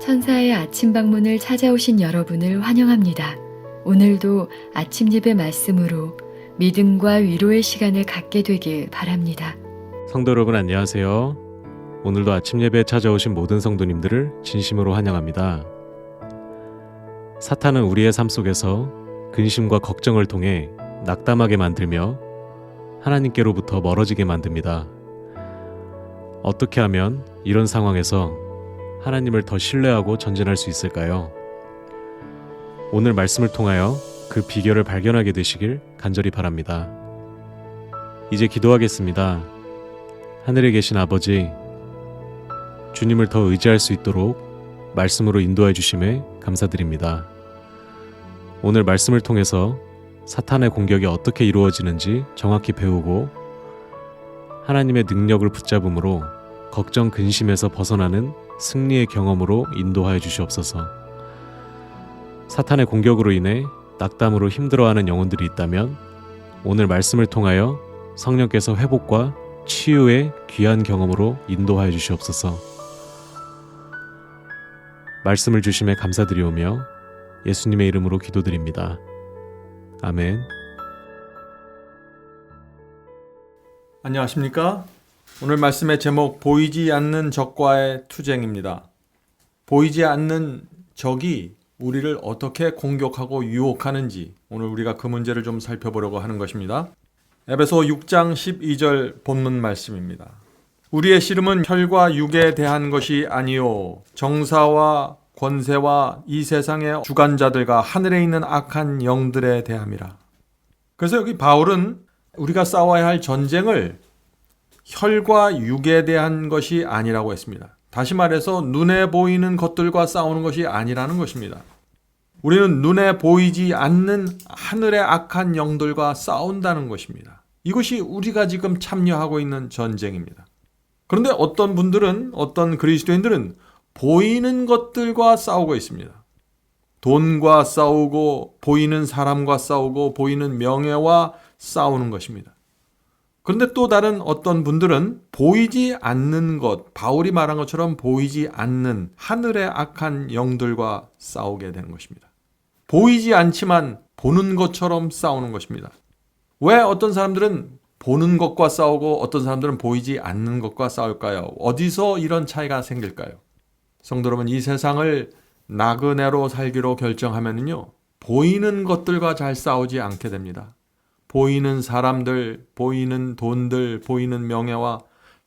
천사의 아침 방문을 찾아오신 여러분을 환영합니다. 오늘도 아침 예배 말씀으로 믿음과 위로의 시간을 갖게 되길 바랍니다. 성도 여러분 안녕하세요. 오늘도 아침 예배에 찾아오신 모든 성도님들을 진심으로 환영합니다. 사탄은 우리의 삶 속에서 근심과 걱정을 통해 낙담하게 만들며 하나님께로부터 멀어지게 만듭니다. 어떻게 하면 이런 상황에서 하나님을 더 신뢰하고 전진할 수 있을까요? 오늘 말씀을 통하여 그 비결을 발견하게 되시길 간절히 바랍니다. 이제 기도하겠습니다. 하늘에 계신 아버지, 주님을 더 의지할 수 있도록 말씀으로 인도해 주심에 감사드립니다. 오늘 말씀을 통해서 사탄의 공격이 어떻게 이루어지는지 정확히 배우고 하나님의 능력을 붙잡음으로 걱정 근심에서 벗어나는 승리의 경험으로 인도하여 주시옵소서. 사탄의 공격으로 인해 낙담으로 힘들어하는 영혼들이 있다면 오늘 말씀을 통하여 성령께서 회복과 치유의 귀한 경험으로 인도하여 주시옵소서. 말씀을 주심에 감사드리오며 예수님의 이름으로 기도드립니다. 아멘. 안녕하십니까? 오늘 말씀의 제목 보이지 않는 적과의 투쟁입니다. 보이지 않는 적이 우리를 어떻게 공격하고 유혹하는지 오늘 우리가 그 문제를 좀 살펴보려고 하는 것입니다. 에베소 6장 12절 본문 말씀입니다. 우리의 씨름은 혈과 육에 대한 것이 아니요 정사와 권세와 이 세상의 주관자들과 하늘에 있는 악한 영들에 대함이라. 그래서 여기 바울은 우리가 싸워야 할 전쟁을 혈과 육에 대한 것이 아니라고 했습니다. 다시 말해서 눈에 보이는 것들과 싸우는 것이 아니라는 것입니다. 우리는 눈에 보이지 않는 하늘의 악한 영들과 싸운다는 것입니다. 이것이 우리가 지금 참여하고 있는 전쟁입니다. 그런데 어떤 그리스도인들은 보이는 것들과 싸우고 있습니다. 돈과 싸우고 보이는 사람과 싸우고 보이는 명예와 싸우는 것입니다. 그런데 또 다른 어떤 분들은 보이지 않는 것, 바울이 말한 것처럼 보이지 않는 하늘의 악한 영들과 싸우게 되는 것입니다. 보이지 않지만 보는 것처럼 싸우는 것입니다. 왜 어떤 사람들은 보는 것과 싸우고 어떤 사람들은 보이지 않는 것과 싸울까요? 어디서 이런 차이가 생길까요? 성도 여러분, 이 세상을 나그네로 살기로 결정하면요, 보이는 것들과 잘 싸우지 않게 됩니다. 보이는 사람들, 보이는 돈들, 보이는 명예와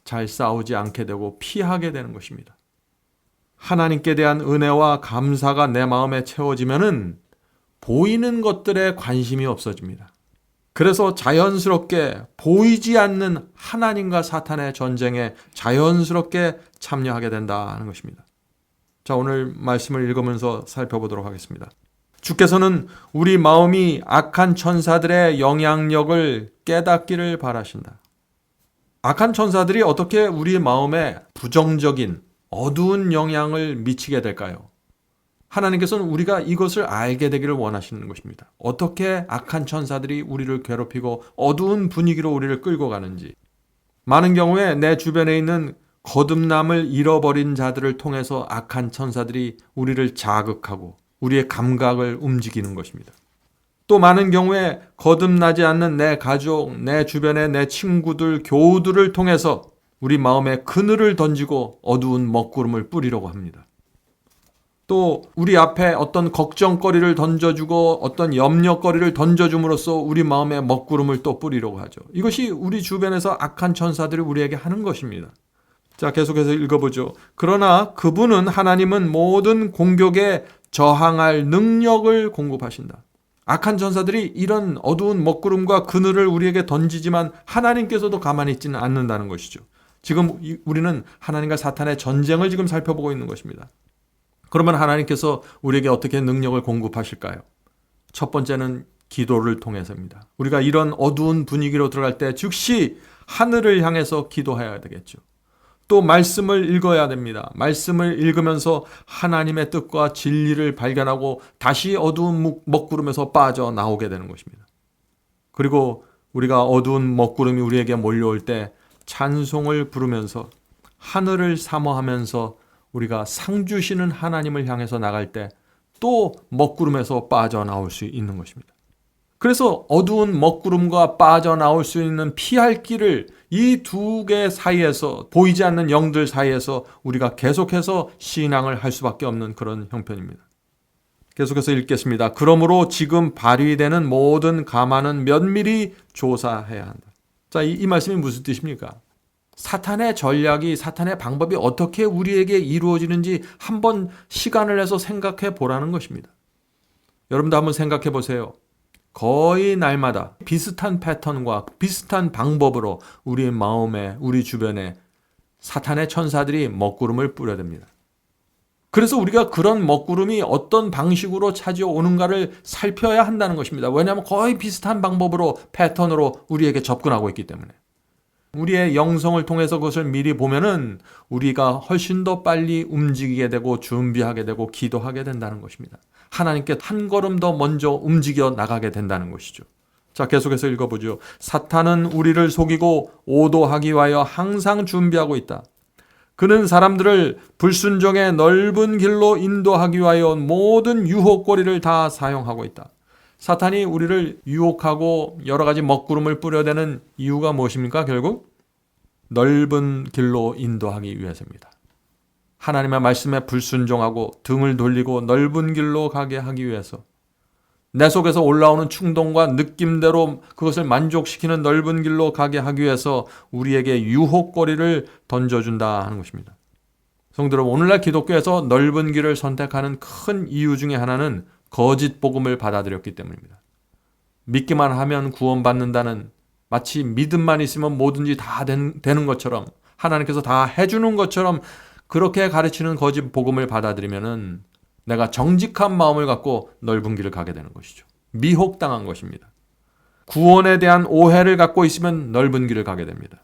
잘 싸우지 않게 되고 피하게 되는 것입니다. 하나님께 대한 은혜와 감사가 내 마음에 채워지면은 보이는 것들에 관심이 없어집니다. 그래서 자연스럽게 보이지 않는 하나님과 사탄의 전쟁에 자연스럽게 참여하게 된다는 것입니다. 자, 오늘 말씀을 읽으면서 살펴보도록 하겠습니다. 주께서는 우리 마음이 악한 천사들의 영향력을 깨닫기를 바라신다. 악한 천사들이 어떻게 우리 마음에 부정적인 어두운 영향을 미치게 될까요? 하나님께서는 우리가 이것을 알게 되기를 원하시는 것입니다. 어떻게 악한 천사들이 우리를 괴롭히고 어두운 분위기로 우리를 끌고 가는지. 많은 경우에 내 주변에 있는 거듭남을 잃어버린 자들을 통해서 악한 천사들이 우리를 자극하고 우리의 감각을 움직이는 것입니다. 또 많은 경우에 거듭나지 않는 내 가족, 내 주변의 내 친구들, 교우들을 통해서 우리 마음에 그늘을 던지고 어두운 먹구름을 뿌리려고 합니다. 또 우리 앞에 어떤 걱정거리를 던져주고 어떤 염려거리를 던져줌으로써 우리 마음에 먹구름을 또 뿌리려고 하죠. 이것이 우리 주변에서 악한 천사들이 우리에게 하는 것입니다. 자, 계속해서 읽어보죠. 그러나 그분은 하나님은 모든 공격에 저항할 능력을 공급하신다. 악한 천사들이 이런 어두운 먹구름과 그늘을 우리에게 던지지만 하나님께서도 가만히 있지는 않는다는 것이죠. 지금 우리는 하나님과 사탄의 전쟁을 지금 살펴보고 있는 것입니다. 그러면 하나님께서 우리에게 어떻게 능력을 공급하실까요? 첫 번째는 기도를 통해서입니다. 우리가 이런 어두운 분위기로 들어갈 때 즉시 하늘을 향해서 기도해야 되겠죠. 또 말씀을 읽어야 됩니다. 말씀을 읽으면서 하나님의 뜻과 진리를 발견하고 다시 어두운 먹구름에서 빠져나오게 되는 것입니다. 그리고 우리가 어두운 먹구름이 우리에게 몰려올 때 찬송을 부르면서 하늘을 사모하면서 우리가 상 주시는 하나님을 향해서 나갈 때 또 먹구름에서 빠져나올 수 있는 것입니다. 그래서 어두운 먹구름과 빠져나올 수 있는 피할 길을 이 두 개 사이에서, 보이지 않는 영들 사이에서 우리가 계속해서 신앙을 할 수밖에 없는 그런 형편입니다. 계속해서 읽겠습니다. 그러므로 지금 발휘되는 모든 감화는 면밀히 조사해야 한다. 자, 이 말씀이 무슨 뜻입니까? 사탄의 전략이, 사탄의 방법이 어떻게 우리에게 이루어지는지 한번 시간을 내서 생각해 보라는 것입니다. 여러분도 한번 생각해 보세요. 거의 날마다 비슷한 패턴과 비슷한 방법으로 우리 마음에, 우리 주변에 사탄의 천사들이 먹구름을 뿌려댑니다. 그래서 우리가 그런 먹구름이 어떤 방식으로 찾아오는가를 살펴야 한다는 것입니다. 왜냐하면 거의 비슷한 방법으로, 패턴으로 우리에게 접근하고 있기 때문에. 우리의 영성을 통해서 그것을 미리 보면은 우리가 훨씬 더 빨리 움직이게 되고 준비하게 되고 기도하게 된다는 것입니다. 하나님께 한 걸음 더 먼저 움직여 나가게 된다는 것이죠. 자, 계속해서 읽어보죠. 사탄은 우리를 속이고 오도하기 위하여 항상 준비하고 있다. 그는 사람들을 불순종의 넓은 길로 인도하기 위하여 모든 유혹거리를 다 사용하고 있다. 사탄이 우리를 유혹하고 여러 가지 먹구름을 뿌려대는 이유가 무엇입니까? 결국 넓은 길로 인도하기 위해서입니다. 하나님의 말씀에 불순종하고 등을 돌리고 넓은 길로 가게 하기 위해서, 내 속에서 올라오는 충동과 느낌대로 그것을 만족시키는 넓은 길로 가게 하기 위해서 우리에게 유혹거리를 던져준다 하는 것입니다. 성도 여러분, 오늘날 기독교에서 넓은 길을 선택하는 큰 이유 중에 하나는 거짓 복음을 받아들였기 때문입니다. 믿기만 하면 구원받는다는, 마치 믿음만 있으면 뭐든지 다 되는 것처럼, 하나님께서 다 해주는 것처럼 그렇게 가르치는 거짓 복음을 받아들이면은 내가 정직한 마음을 갖고 넓은 길을 가게 되는 것이죠. 미혹당한 것입니다. 구원에 대한 오해를 갖고 있으면 넓은 길을 가게 됩니다.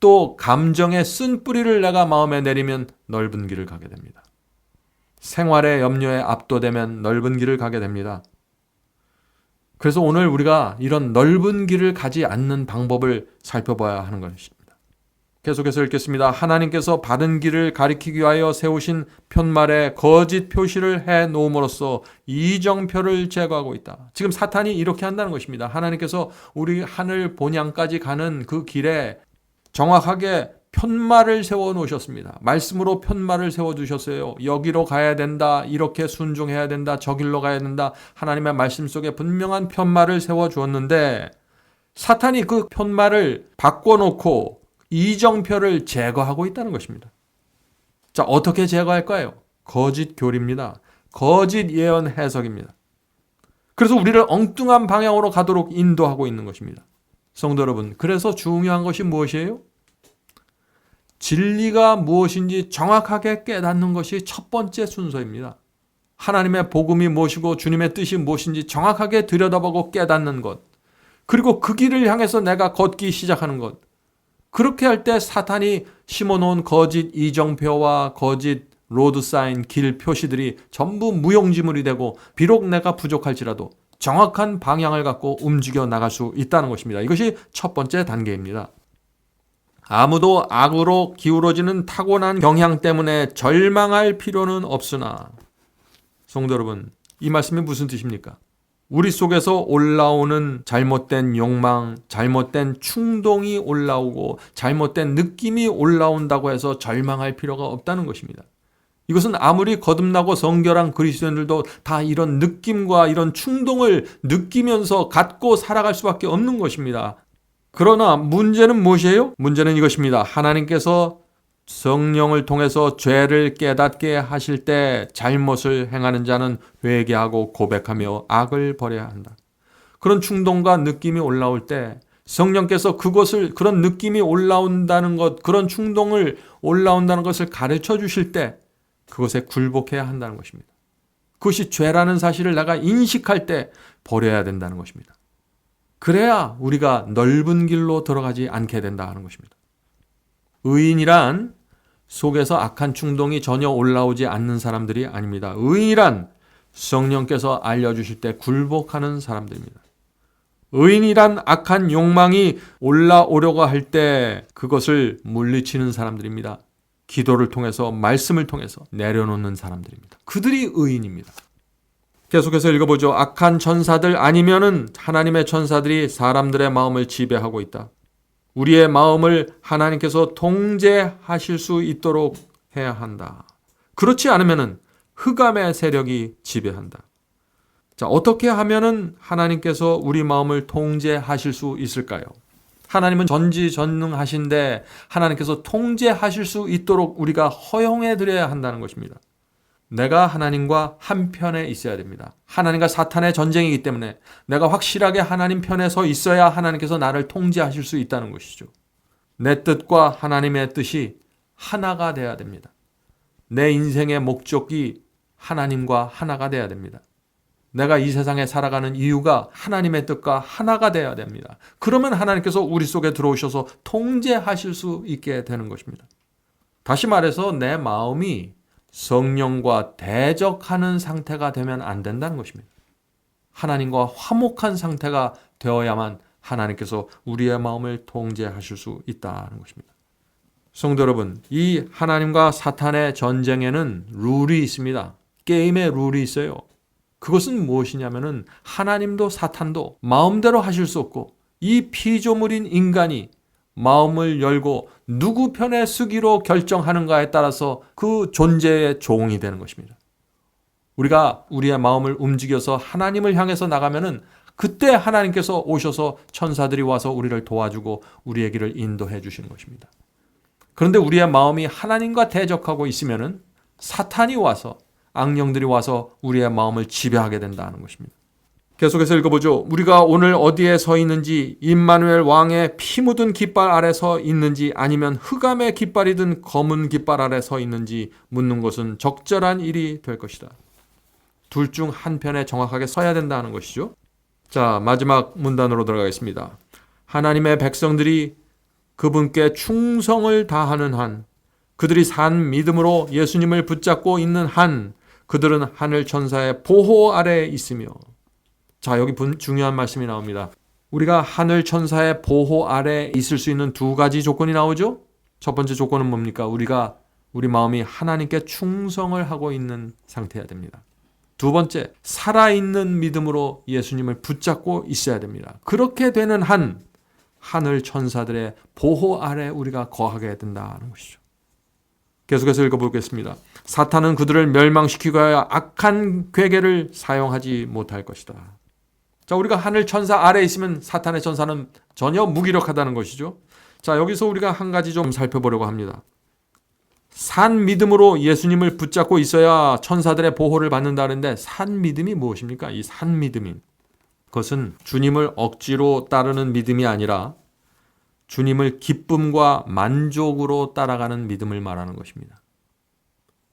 또 감정의 쓴 뿌리를 내가 마음에 내리면 넓은 길을 가게 됩니다. 생활의 염려에 압도되면 넓은 길을 가게 됩니다. 그래서 오늘 우리가 이런 넓은 길을 가지 않는 방법을 살펴봐야 하는 것입니다. 계속해서 읽겠습니다. 하나님께서 바른 길을 가리키기 위하여 세우신 편말에 거짓 표시를 해 놓음으로써 이정표를 제거하고 있다. 지금 사탄이 이렇게 한다는 것입니다. 하나님께서 우리 하늘 본향까지 가는 그 길에 정확하게 편말을 세워 놓으셨습니다. 말씀으로 편말을 세워 두셨어요. 여기로 가야 된다. 이렇게 순종해야 된다. 저 길로 가야 된다. 하나님의 말씀 속에 분명한 편말을 세워 주었는데 사탄이 그 편말을 바꿔놓고 이정표를 제거하고 있다는 것입니다. 자, 어떻게 제거할까요? 거짓 교리입니다. 거짓 예언 해석입니다. 그래서 우리를 엉뚱한 방향으로 가도록 인도하고 있는 것입니다. 성도 여러분, 그래서 중요한 것이 무엇이에요? 진리가 무엇인지 정확하게 깨닫는 것이 첫 번째 순서입니다. 하나님의 복음이 무엇이고 주님의 뜻이 무엇인지 정확하게 들여다보고 깨닫는 것, 그리고 그 길을 향해서 내가 걷기 시작하는 것. 그렇게 할 때 사탄이 심어놓은 거짓 이정표와 거짓 로드사인, 길 표시들이 전부 무용지물이 되고 비록 내가 부족할지라도 정확한 방향을 갖고 움직여 나갈 수 있다는 것입니다. 이것이 첫 번째 단계입니다. 아무도 악으로 기울어지는 타고난 경향 때문에 절망할 필요는 없으나, 성도 여러분, 이 말씀이 무슨 뜻입니까? 우리 속에서 올라오는 잘못된 욕망, 잘못된 충동이 올라오고 잘못된 느낌이 올라온다고 해서 절망할 필요가 없다는 것입니다. 이것은 아무리 거듭나고 성결한 그리스도인들도 다 이런 느낌과 이런 충동을 느끼면서 갖고 살아갈 수밖에 없는 것입니다. 그러나 문제는 무엇이에요? 문제는 이것입니다. 하나님께서 성령을 통해서 죄를 깨닫게 하실 때 잘못을 행하는 자는 회개하고 고백하며 악을 버려야 한다. 그런 충동과 느낌이 올라올 때 성령께서 그것을, 그런 느낌이 올라온다는 것, 그런 충동을 올라온다는 것을 가르쳐 주실 때 그것에 굴복해야 한다는 것입니다. 그것이 죄라는 사실을 내가 인식할 때 버려야 된다는 것입니다. 그래야 우리가 넓은 길로 들어가지 않게 된다 하는 것입니다. 의인이란 속에서 악한 충동이 전혀 올라오지 않는 사람들이 아닙니다. 의인이란 성령께서 알려주실 때 굴복하는 사람들입니다. 의인이란 악한 욕망이 올라오려고 할 때 그것을 물리치는 사람들입니다. 기도를 통해서 말씀을 통해서 내려놓는 사람들입니다. 그들이 의인입니다. 계속해서 읽어보죠. 악한 천사들 아니면은 하나님의 천사들이 사람들의 마음을 지배하고 있다. 우리의 마음을 하나님께서 통제하실 수 있도록 해야 한다. 그렇지 않으면은 흑암의 세력이 지배한다. 자, 어떻게 하면은 하나님께서 우리 마음을 통제하실 수 있을까요? 하나님은 전지전능하신데 하나님께서 통제하실 수 있도록 우리가 허용해 드려야 한다는 것입니다. 내가 하나님과 한편에 있어야 됩니다. 하나님과 사탄의 전쟁이기 때문에 내가 확실하게 하나님 편에 서 있어야 하나님께서 나를 통제하실 수 있다는 것이죠. 내 뜻과 하나님의 뜻이 하나가 돼야 됩니다. 내 인생의 목적이 하나님과 하나가 돼야 됩니다. 내가 이 세상에 살아가는 이유가 하나님의 뜻과 하나가 돼야 됩니다. 그러면 하나님께서 우리 속에 들어오셔서 통제하실 수 있게 되는 것입니다. 다시 말해서 내 마음이 성령과 대적하는 상태가 되면 안 된다는 것입니다. 하나님과 화목한 상태가 되어야만 하나님께서 우리의 마음을 통제하실 수 있다는 것입니다. 성도 여러분, 이 하나님과 사탄의 전쟁에는 룰이 있습니다. 게임의 룰이 있어요. 그것은 무엇이냐면은 하나님도 사탄도 마음대로 하실 수 없고 이 피조물인 인간이 마음을 열고 누구 편에 서기로 결정하는가에 따라서 그 존재의 종이 되는 것입니다. 우리가 우리의 마음을 움직여서 하나님을 향해서 나가면은 그때 하나님께서 오셔서 천사들이 와서 우리를 도와주고 우리의 길을 인도해 주시는 것입니다. 그런데 우리의 마음이 하나님과 대적하고 있으면은 사탄이 와서 악령들이 와서 우리의 마음을 지배하게 된다는 것입니다. 계속해서 읽어보죠. 우리가 오늘 어디에 서 있는지, 임마누엘 왕의 피 묻은 깃발 아래 서 있는지 아니면 흑암의 깃발이든 검은 깃발 아래 서 있는지 묻는 것은 적절한 일이 될 것이다. 둘 중 한 편에 정확하게 서야 된다는 것이죠. 자, 마지막 문단으로 들어가겠습니다. 하나님의 백성들이 그분께 충성을 다하는 한, 그들이 산 믿음으로 예수님을 붙잡고 있는 한, 그들은 하늘 천사의 보호 아래에 있으며. 자, 여기 중요한 말씀이 나옵니다. 우리가 하늘 천사의 보호 아래에 있을 수 있는 두 가지 조건이 나오죠. 첫 번째 조건은 뭡니까? 우리 마음이 하나님께 충성을 하고 있는 상태여야 됩니다. 두 번째, 살아있는 믿음으로 예수님을 붙잡고 있어야 됩니다. 그렇게 되는 한, 하늘 천사들의 보호 아래 우리가 거하게 된다는 것이죠. 계속해서 읽어보겠습니다. 사탄은 그들을 멸망시키고 악한 괴계를 사용하지 못할 것이다. 자, 우리가 하늘 천사 아래에 있으면 사탄의 천사는 전혀 무기력하다는 것이죠. 자, 여기서 우리가 한 가지 좀 살펴보려고 합니다. 산 믿음으로 예수님을 붙잡고 있어야 천사들의 보호를 받는다는데 산 믿음이 무엇입니까? 이 산 믿음인 그것은 주님을 억지로 따르는 믿음이 아니라 주님을 기쁨과 만족으로 따라가는 믿음을 말하는 것입니다.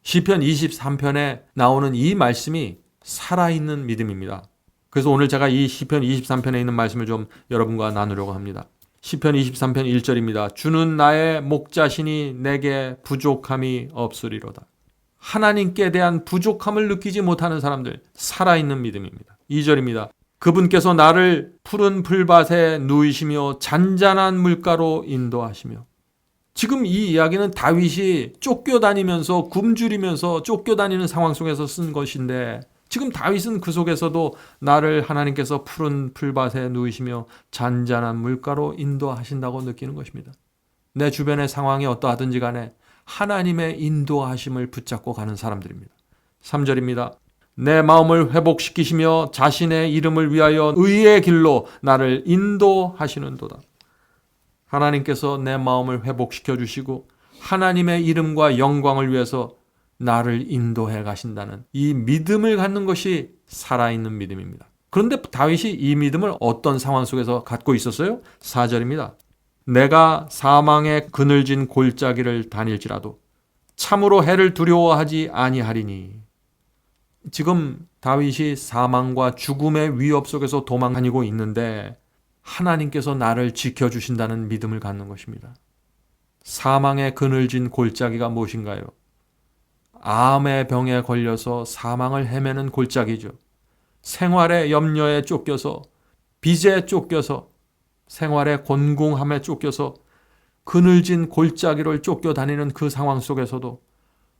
시편 23편에 나오는 이 말씀이 살아있는 믿음입니다. 그래서 오늘 제가 이 시편 23편에 있는 말씀을 좀 여러분과 나누려고 합니다. 시편 23편 1절입니다. 주는 나의 목자시니 내게 부족함이 없으리로다. 하나님께 대한 부족함을 느끼지 못하는 사람들, 살아있는 믿음입니다. 2절입니다. 그분께서 나를 푸른 풀밭에 누이시며 잔잔한 물가로 인도하시며. 지금 이 이야기는 다윗이 쫓겨다니면서 굶주리면서 쫓겨다니는 상황 속에서 쓴 것인데 지금 다윗은 그 속에서도 나를 하나님께서 푸른 풀밭에 누이시며 잔잔한 물가로 인도하신다고 느끼는 것입니다. 내 주변의 상황이 어떠하든지 간에 하나님의 인도하심을 붙잡고 가는 사람들입니다. 3절입니다. 내 마음을 회복시키시며 자신의 이름을 위하여 의의 길로 나를 인도하시는도다. 하나님께서 내 마음을 회복시켜 주시고 하나님의 이름과 영광을 위해서 나를 인도해 가신다는 이 믿음을 갖는 것이 살아있는 믿음입니다. 그런데 다윗이 이 믿음을 어떤 상황 속에서 갖고 있었어요? 4절입니다. 내가 사망의 그늘진 골짜기를 다닐지라도 참으로 해를 두려워하지 아니하리니. 지금 다윗이 사망과 죽음의 위협 속에서 도망다니고 있는데 하나님께서 나를 지켜주신다는 믿음을 갖는 것입니다. 사망의 그늘진 골짜기가 무엇인가요? 암의 병에 걸려서 사망을 헤매는 골짜기죠. 생활의 염려에 쫓겨서, 빚에 쫓겨서, 생활의 곤궁함에 쫓겨서 그늘진 골짜기를 쫓겨다니는 그 상황 속에서도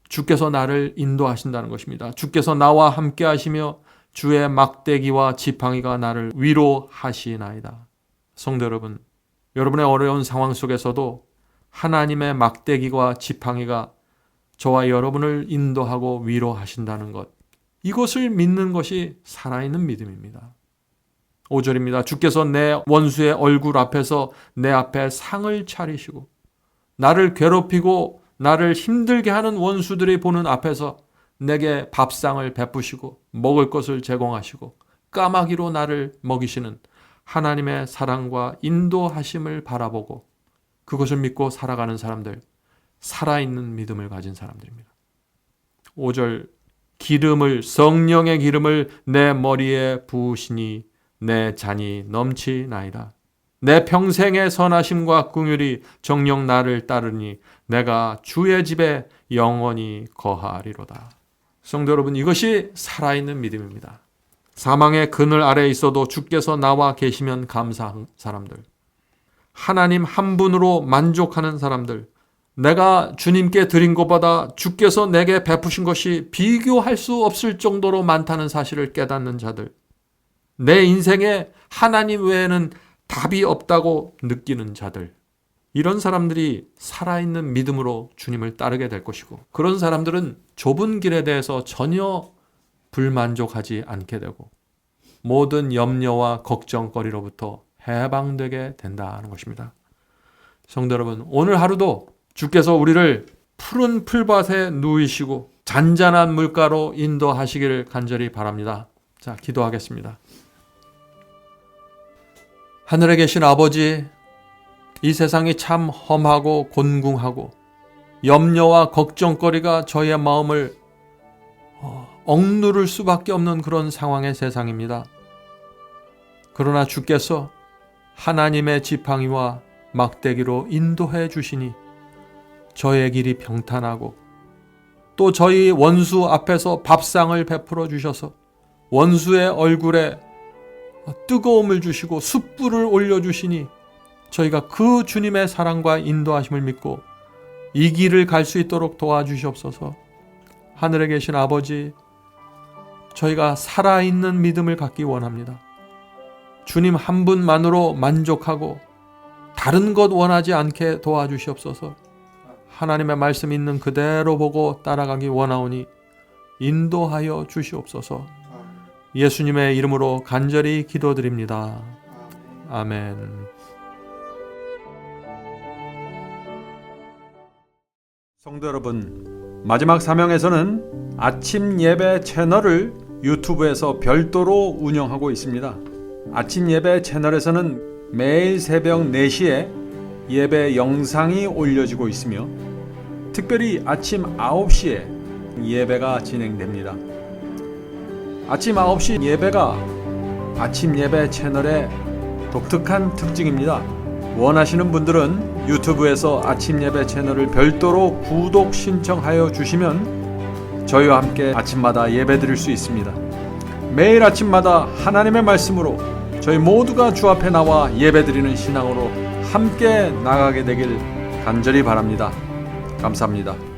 주께서 나를 인도하신다는 것입니다. 주께서 나와 함께 하시며 주의 막대기와 지팡이가 나를 위로하시나이다. 성도 여러분, 여러분의 어려운 상황 속에서도 하나님의 막대기와 지팡이가 저와 여러분을 인도하고 위로하신다는 것, 이것을 믿는 것이 살아있는 믿음입니다. 5절입니다. 주께서 내 원수의 얼굴 앞에서 내 앞에 상을 차리시고 나를 괴롭히고 나를 힘들게 하는 원수들이 보는 앞에서 내게 밥상을 베푸시고 먹을 것을 제공하시고 까마귀로 나를 먹이시는 하나님의 사랑과 인도하심을 바라보고 그것을 믿고 살아가는 사람들, 살아있는 믿음을 가진 사람들입니다. 5절, 성령의 기름을 내 머리에 부으시니 내 잔이 넘치나이다. 내 평생의 선하심과 긍휼이 정녕 나를 따르니 내가 주의 집에 영원히 거하리로다. 성도 여러분, 이것이 살아있는 믿음입니다. 사망의 그늘 아래에 있어도 주께서 나와 계시면 감사한 사람들, 하나님 한 분으로 만족하는 사람들, 내가 주님께 드린 것보다 주께서 내게 베푸신 것이 비교할 수 없을 정도로 많다는 사실을 깨닫는 자들, 내 인생에 하나님 외에는 답이 없다고 느끼는 자들, 이런 사람들이 살아있는 믿음으로 주님을 따르게 될 것이고, 그런 사람들은 좁은 길에 대해서 전혀 불만족하지 않게 되고 모든 염려와 걱정거리로부터 해방되게 된다는 것입니다. 성도 여러분, 오늘 하루도 주께서 우리를 푸른 풀밭에 누이시고 잔잔한 물가로 인도하시기를 간절히 바랍니다. 자, 기도하겠습니다. 하늘에 계신 아버지, 이 세상이 참 험하고 곤궁하고 염려와 걱정거리가 저희의 마음을 억누를 수밖에 없는 그런 상황의 세상입니다. 그러나 주께서 하나님의 지팡이와 막대기로 인도해 주시니 저의 길이 평탄하고 또 저희 원수 앞에서 밥상을 베풀어 주셔서 원수의 얼굴에 뜨거움을 주시고 숯불을 올려주시니 저희가 그 주님의 사랑과 인도하심을 믿고 이 길을 갈 수 있도록 도와주시옵소서. 하늘에 계신 아버지, 저희가 살아있는 믿음을 갖기 원합니다. 주님 한 분만으로 만족하고 다른 것 원하지 않게 도와주시옵소서. 하나님의 말씀 있는 그대로 보고 따라가기 원하오니 인도하여 주시옵소서. 예수님의 이름으로 간절히 기도드립니다. 아멘. 성도 여러분, 마지막 사명에서는 아침 예배 채널을 유튜브에서 별도로 운영하고 있습니다. 아침 예배 채널에서는 매일 새벽 4시에 예배 영상이 올려지고 있으며 특별히 아침 9시에 예배가 진행됩니다. 아침 9시 예배가 아침 예배 채널의 독특한 특징입니다. 원하시는 분들은 유튜브에서 아침 예배 채널을 별도로 구독 신청하여 주시면 저희와 함께 아침마다 예배 드릴 수 있습니다. 매일 아침마다 하나님의 말씀으로 저희 모두가 주 앞에 나와 예배 드리는 신앙으로 함께 나가게 되길 간절히 바랍니다. 감사합니다.